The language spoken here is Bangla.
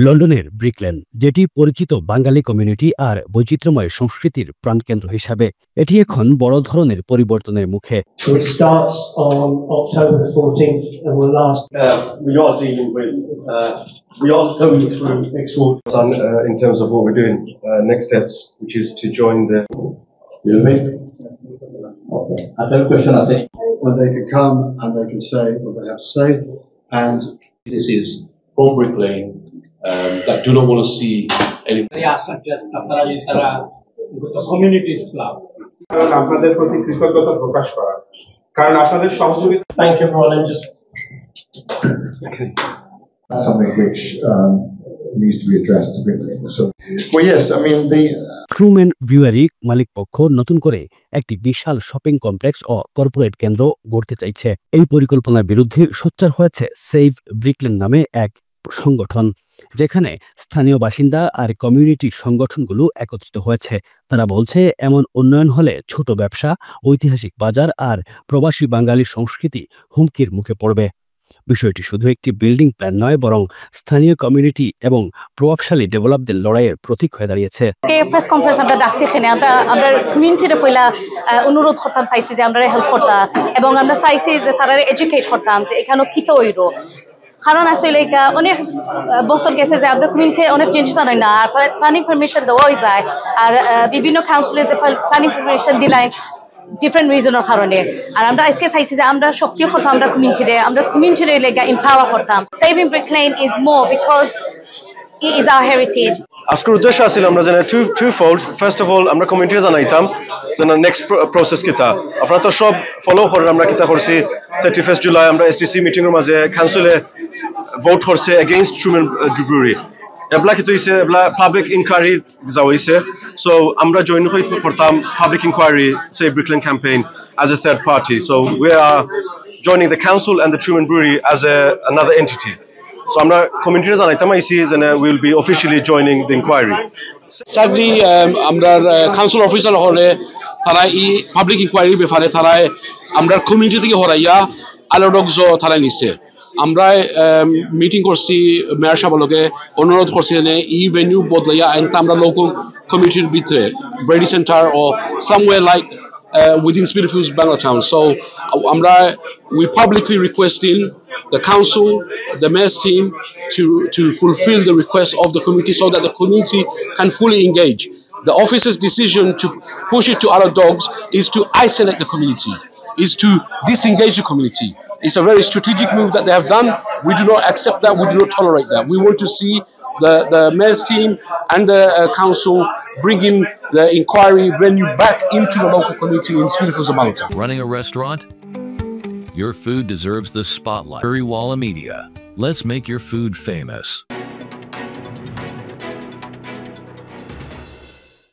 লন্ডনের ব্রিকলেন, যেটি পরিচিত বাঙালি কমিউনিটি আর বৈচিত্র্যময় সংস্কৃতির প্রাণকেন্দ্র হিসাবে, এটি এখন বড় ধরনের পরিবর্তনের মুখে। So it starts on October the 14th and will last. We are dealing with, we are going through in terms of what we're doing, next steps, which is to join the. Okay. Another question I say. When they can come and they can say what they have to say, and this is from Brick Lane that do not want to see any. আপনাদের প্রতি কৃতজ্ঞতা প্রকাশ করা, কারণ আপনাদের সহযোগিতা। Thank you for all. Just that's something which needs to be addressed. So, well, yes, I mean the. Truman brewery মালিকপক্ষ নতুন করে একটি বিশাল শপিং কমপ্লেক্স ও কর্পোরেট কেন্দ্র গড়তে চাইছে। এই পরিকল্পনার বিরুদ্ধে সোচ্চার হয়েছে সেভ ব্রিকলেন নামে এক সংগঠন, যেখানে স্থানীয় বাসিন্দা আর কমিউনিটি সংগঠনগুলো একত্রিত হয়েছে। তারা বলছে, এমন উন্নয়ন হলে ছোট ব্যবসা, ঐতিহাসিক বাজার আর প্রবাসী বাঙালি সংস্কৃতি হুমকির মুখে পড়বে। বিষয়টি শুধু একটি বিল্ডিং প্ল্যান নয়, বরং স্থানীয় কমিউনিটি এবং প্রভাবশালী ডেভেলপদের লড়াইয়ের প্রতীক হয়ে দাঁড়িয়েছে। প্রেস কনফারেন্স আমরা ডাকছি, এখানে আমরা কমিউনিটিতে পয়লা অনুরোধ করতাম, চাইছি যে আমরা হেল্প করতাম এবং আমরা চাইছি যে তারা এডুকেট করতাম যে এখানে কিতো হইল। কারণ আসলে অনেক বছর গেছে যে আমরা কমিউনিটি অনেক জিনিস জানাই না, আর প্ল্যানিং পারমিশন দেওয়াই যায়, আর বিভিন্ন কাউন্সিলে যে প্ল্যানিং পারমিশন দিলাই ডিফারেন্ট রিজনের কারণে। আর আমরা আজকে চাইছি যে আমরা সক্রিয় করতাম, আমরা কমিউনিটির লেগা এম্পাওয়ার করতাম। Saving Brick Lane is more because it is our heritage. আজকের উদ্দেশ্য ছিল আমরা যেন twofold. First of all আমরা কমিউনিটি জানাইতাম যেন নেক্সট প্রসেস কিতা আপনারা তো সব ফলো করেন। আমরা কিতা করছি 31 জুলাই আমরা এসটিসি মিটিং এর মাঝে কাউন্সিলে ভোট করছে এগেইনস্ট ট্রুম্যান ব্রিউয়ারি। এবলা কিতা হইছে, এবলা পাবলিক ইনকোয়ারি যাওয়া হইছে। সো আমরা জয়েন করতাম public inquiry save Brick Lane campaign as a third party. So we are joining the council and the Truman Brewery as another entity. So আমরা কমিউনিটিতে জানাইতাম আইছি যে we will be officially joining the inquiry. Sadly, আমরা কাউন্সিল অফিসার হলে তারা এই পাবলিক ইনকোয়ারির ব্যাপারে তারা আমরা কমিউনিটি থেকে হরাইয়া আলোডক্স তারা নিছে। আমরা মিটিং করছি মেয়র সাহেবের অনুরোধ করছি এই ভেন্যু বদলাইয়া আনতে আমরা লোকাল কমিউনিটির ভিতরে ব্রেডি সেন্টার ও somewhere like within Spitalfields Bangla Town. So we publicly requesting the council, the mayor's team to fulfill the request of the community so that the community can fully engage. The office's decision to push it to other dogs is to isolate the community, is to disengage the community. It's a very strategic move that they have done. We do not accept that. We do not tolerate that. We want to see the mayor's team and the council bringing the inquiry venue back into the local community in Spitalfields and Bangla Town. Running a restaurant? Your food deserves the spotlight. Buriwala Media. Let's make your food famous.